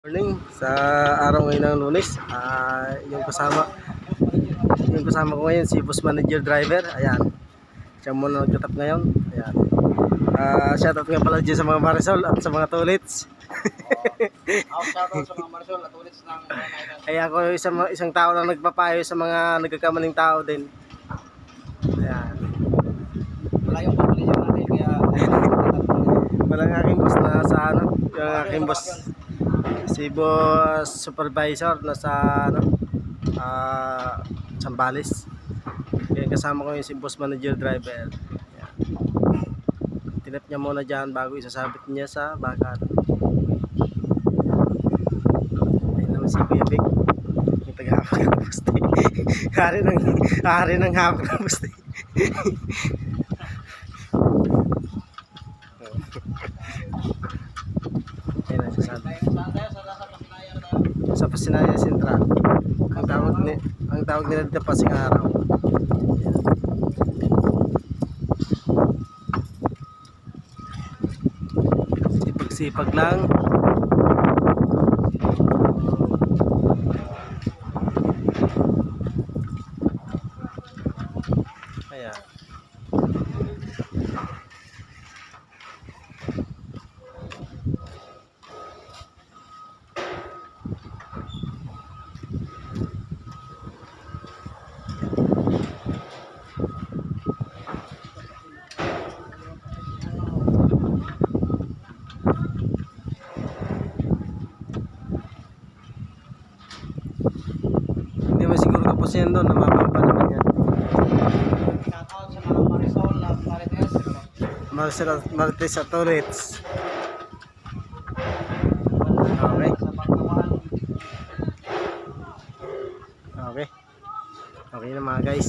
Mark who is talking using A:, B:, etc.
A: Morning sa araw ngayon ng Lunes. Yung kasama ko ngayon si Bus Manager Driver. Ayan. Siya muna nagtatap ngayon. Ayan. Shoutout nga pala dyan sa mga Marisol at sa mga Tulits.
B: Shoutout sa mga Marisol at Tulits ng
A: Ay ako isang tao na nagpapayo sa mga nagkakamaling tao din. Ayan.
B: wala yung kapalisan natin kaya
A: Walang aking boss na sa ano, yung aking boss si boss supervisor na sa Sambales. Kaya kasama ko yung si boss manager driver. Ayan. Tinap niya muna dyan bago isasabit niya sa bakat. Ayun naman si Kuya Vic, yung taga-hapag ng poste. Hari ng hapag ng poste. Ayun na sasabi. Sa Pasinayan Central. Ang tawag nila dito Pasing Araw. Sipag lang. Ayan. Hindi mo siguro tapos yan doon, namamapa naman yan.
B: shoutout sa mga Marisol at
A: Marites at Tulits. Okay.
B: sa Pagkawan.
A: Okay. Okay na mga guys.